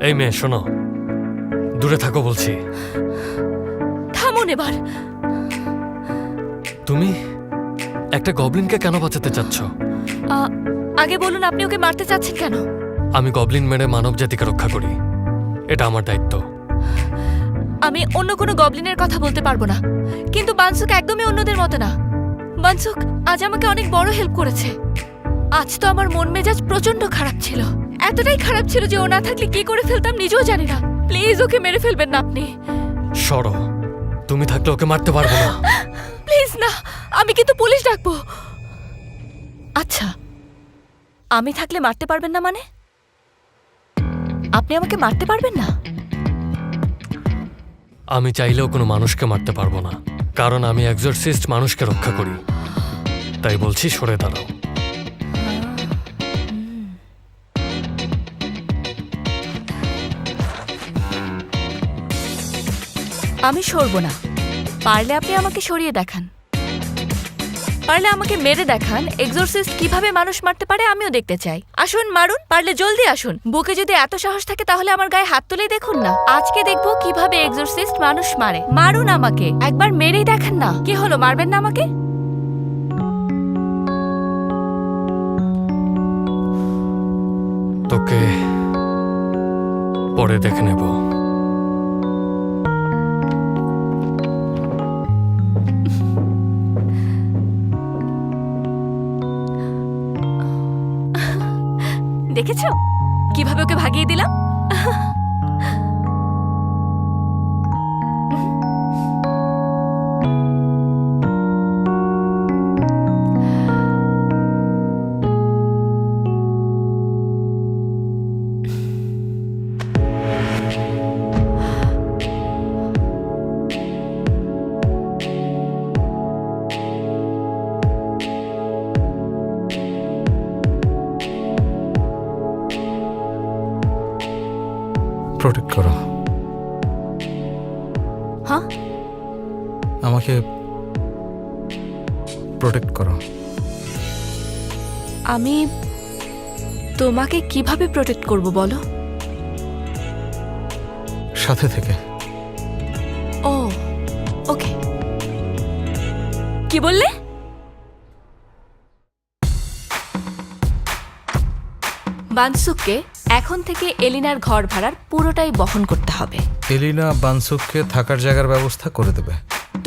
এই মেয়ে শোনো, দূরে থাকো বলছি। থামুন এবার। তুমি একটা গবলিনকে কেন বাঁচাতে চাচ্ছ? আগে বলুন আপনি ওকে মারতে চাচ্ছেন কেন? আমি গবলিন মেরে মানব জাতিকে রক্ষা করি, এটা আমার দায়িত্ব। আমি অন্য কোনো গবলিনের কথা বলতে পারবো না, কিন্তু বানসুক একদমই অন্যদের মতো না। বানসুক আজ আমাকে অনেক বড় হেল্প করেছে। আজ তো আমার মন মেজাজ প্রচন্ড খারাপ ছিল, এতটাই খারাপ ছিল যে ও না থাকলে কি করে ফেলতাম নিজেও জানি না। প্লিজ ওকে মেরে ফেলবেন না আপনি। সরো, তুমি থাকলে ওকে মারতে পারবো না। প্লিজ না, আমি কিন্তু পুলিশ ডাকবো। আচ্ছা, আমি থাকলে মারতে পারবেন না মানে? আপনি আমাকে মারতে পারবেন না? আমি চাইলেও কোনো মানুষকে মারতে পারবো না, কারণ আমি এক্সোরসিস্ট, মানুষকে রক্ষা করি। তাই বলছি সরে দাঁড়াও। আমি সরবো না। পারলে আপনি আমাকে সরিয়ে দেখান, পারলে আমাকে মেরে দেখান এক্সোরসিস্ট কিভাবে মানুষ মারতে পারে আমিও দেখতে চাই। আসুন মারুন, পারলে জলদি আসুন। বুকে যদি এত সাহস থাকে তাহলে আমার গায়ে হাত তুলেই দেখুন না। আজকে দেখবো কিভাবে এক্সোরসিস্ট মানুষ মারে। মারুন আমাকে, একবার মেরেই দেখেন না। কি হলো, মারবেন না আমাকে? তোকে পরে দেখে নেব। দেখেছো কিভাবে ওকে ভাগিয়ে দিলাম? প্রোটেক্ট করো হ্যাঁ, আমাকে, প্রোটেক্ট করো। আমি তোমাকে কিভাবে প্রোটেক্ট করব বলো? সাথে থেকে। ও ওকে। কি বললে? বানসুককে এখন থেকে এলিনার ঘর ভাড়ার পুরোটাই বহন করতে হবে। এলিনা বানসুককে থাকার জায়গার ব্যবস্থা করে দেবে।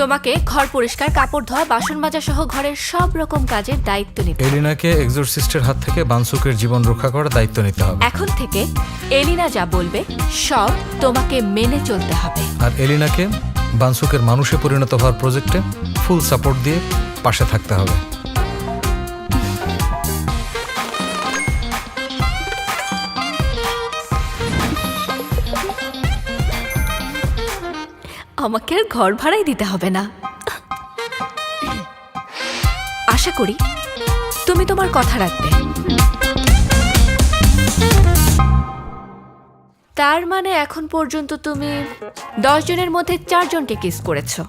তোমাকে ঘর পরিষ্কার, কাপড় ধোয়া, বাসন মাজা সহ ঘরের সব রকম কাজের দায়িত্ব নিতে হবে। এলিনাকে এক্সোরসিস্টের হাত থেকে বানসুকের জীবন রক্ষা করার দায়িত্ব নিতে হবে। এখন থেকে এলিনা যা বলবে সব তোমাকে মেনে চলতে হবে। আর এলিনাকে বানসুকের মানুষে পরিণত হওয়ার প্রজেক্টে ফুল সাপোর্ট দিয়ে পাশে থাকতে হবে। আমাকে আর ঘর ভাড়াই দিতে হবে না। আশা করি তুমি তোমার কথা রাখবে। তার মানে এখন পর্যন্ত তুমি 10 জনের মধ্যে 4 জনকে কিস করেছো,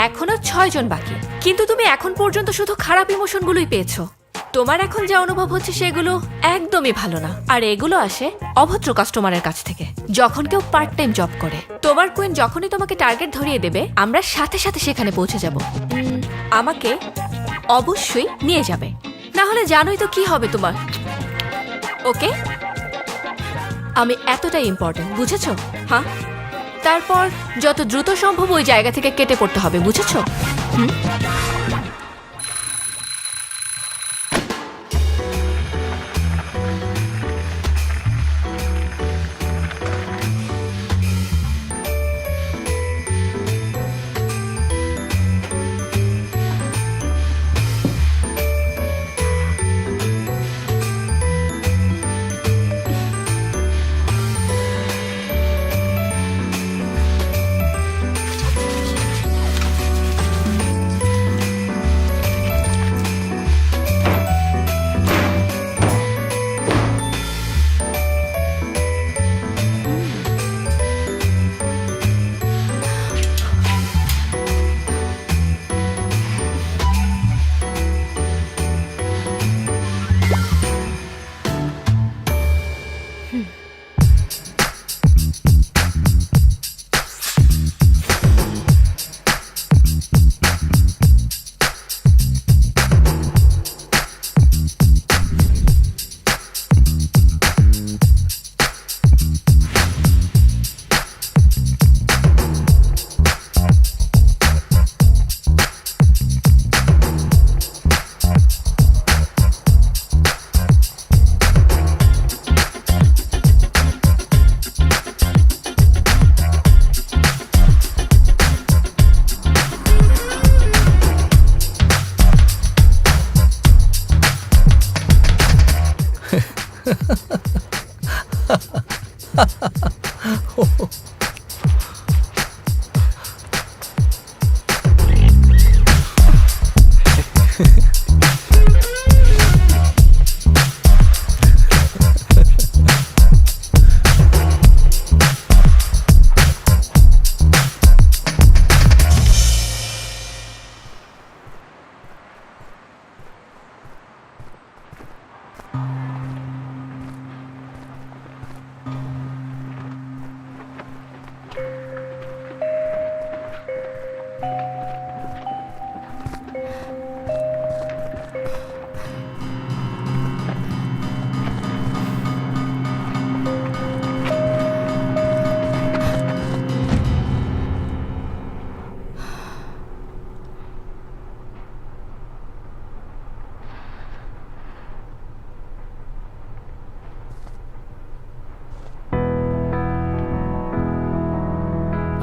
এখনো 6 জন বাকি। কিন্তু তুমি এখন পর্যন্ত শুধু খারাপ ইমোশনগুলোই পেয়েছো। তোমার এখন যা অনুভব হচ্ছে সেগুলো একদমই ভালো না, আর এগুলো আসে অভদ্র কাস্টমারের কাছ থেকে। যখন কেউ পার্ট টাইম জব করে, তোমার কুইন যখনই তোমাকে টার্গেট ধরিয়ে দেবে আমরা সাথে সাথে সেখানে পৌঁছে যাব। আমাকে অবশ্যই নিয়ে যাবে, না হলে জানোই তো কি হবে তোমার। ওকে, আমি এতটাই ইম্পর্টেন্ট, বুঝেছো? হ্যাঁ, তারপর যত দ্রুত সম্ভব ওই জায়গা থেকে কেটে পড়তে হবে, বুঝেছো?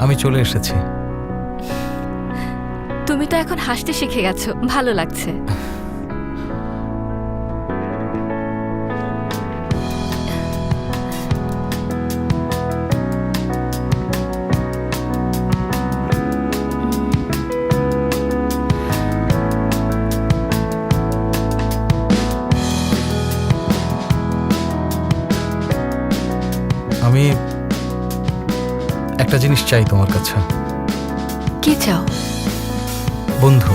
আমি চলে এসেছি। তুমি তো এখন হাসতে শিখে গেছো, ভালো লাগছে। আমি একটা জিনিস চাই তোমার কাছে। কি চাও? বন্ধু।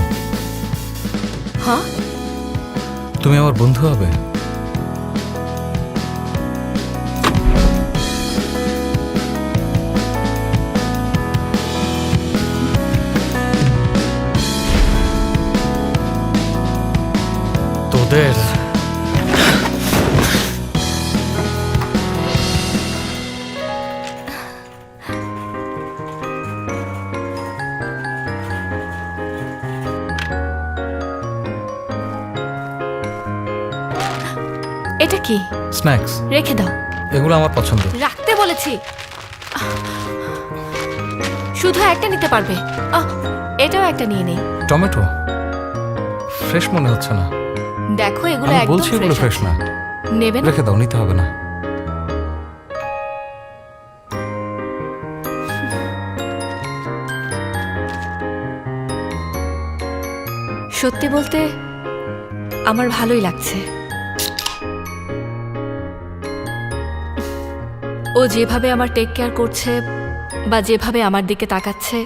হ্যাঁ, তুমি আমার বন্ধু হবে? তোদের এটা কি? স্ন্যাক্স। রেখে দাও। এগুলো আমার পছন্দ। রাখতে বলেছি। শুধু একটা নিতে পারবে। এটাও একটা নিয়ে নেই। টমেটো ফ্রেশ মনে হচ্ছে না। দেখো, এগুলো আমি একদম বলছি এগুলো ফ্রেশ না। নেবে না? রেখে দাও, নিতে হবে না। সত্যি বলতে আমার ভালোই লাগছে। ও যেভাবে আমার টেক কেয়ার করছে বা যেভাবে আমার দিকে তাকাচ্ছে,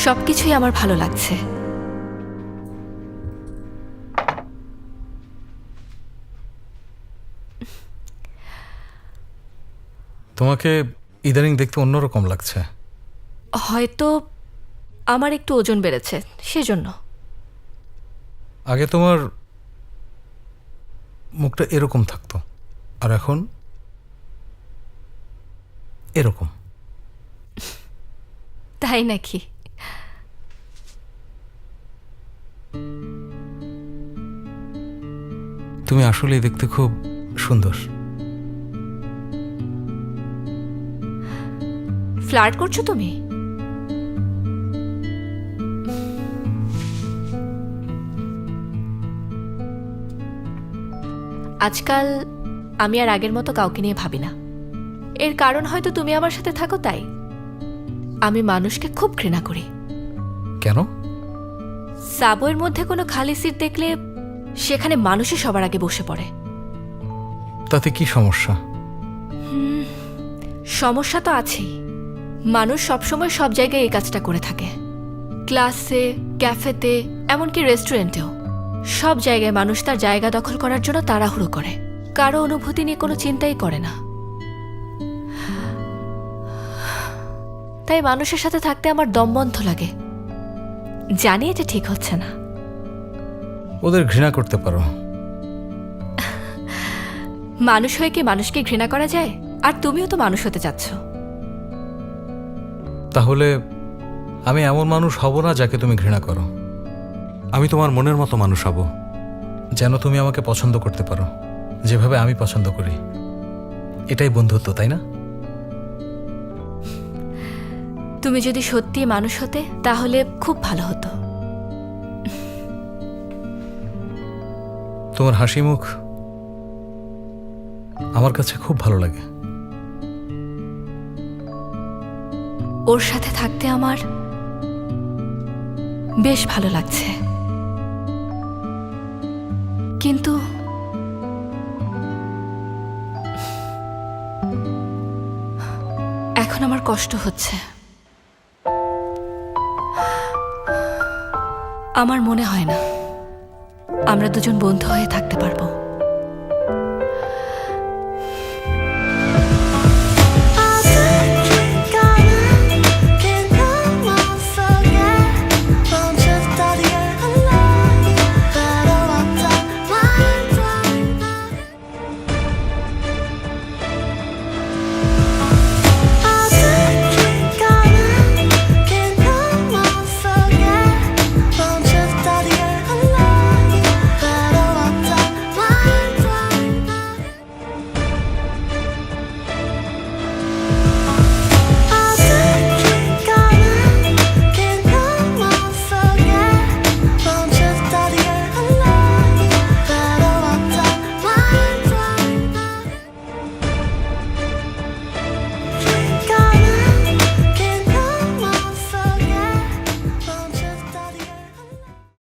সবকিছুই আমার ভালো লাগছে। তোমাকে ইদানিং দেখতে অন্যরকম লাগছে। হয়তো আমার একটু ওজন বেড়েছে, সেজন্য। আগে তোমার মুখটা এরকম থাকতো, আর এখন এরকম। তাই নাকি? তুমি আসলেই দেখতে খুব সুন্দর। ফ্লার্ট করছো তুমি? আজকাল আমি আর আগের মতো কাউকে নিয়ে ভাবি না। এর কারণ হয়তো তুমি আমার সাথে থাকো, তাই। আমি মানুষকে খুব ঘৃণা করি। কেন? সাবওয়ের মধ্যে কোনো খালি সিট দেখলে সেখানে মানুষই সবার আগে বসে পড়ে। তাতে কি সমস্যা? সমস্যা তো আছেই। মানুষ সবসময় সব জায়গায় এই কাজটা করে থাকে। ক্লাসে, ক্যাফেতে, এমনকি রেস্টুরেন্টেও। সব জায়গায় মানুষ তার জায়গা দখল করার জন্য তাড়াহুড়ো করে, কারো অনুভূতি নিয়ে কোনো চিন্তাই করে না। তাই মানুষের সাথে থাকতে আমার দম বন্ধ লাগে। জানি এটা ঠিক হচ্ছে না। ওদের ঘৃণা করতে পারো। মানুষ হয়ে কি মানুষকে ঘৃণা করা যায়? আর তুমিও তো মানুষ হতে চাচ্ছ। তাহলে আমি এমন মানুষ হব না যাকে তুমি ঘৃণা করো। আমি তোমার মনের মতো মানুষ হব, যেন তুমি আমাকে পছন্দ করতে পারো যেভাবে আমি পছন্দ করি। এটাই বন্ধুত্ব, তাই না? তুমি যদি সত্যি মানুষ হতে, তাহলে খুব ভালো হতো। তোমার হাসি মুখ আমার কাছে খুব ভালো লাগে। ওর সাথে থাকতে আমার বেশ ভালো লাগছে, কিন্তু এখন আমার কষ্ট হচ্ছে। আমার মনে হয় না আমরা দুজন বন্ধু হয়ে থাকতে পারবো।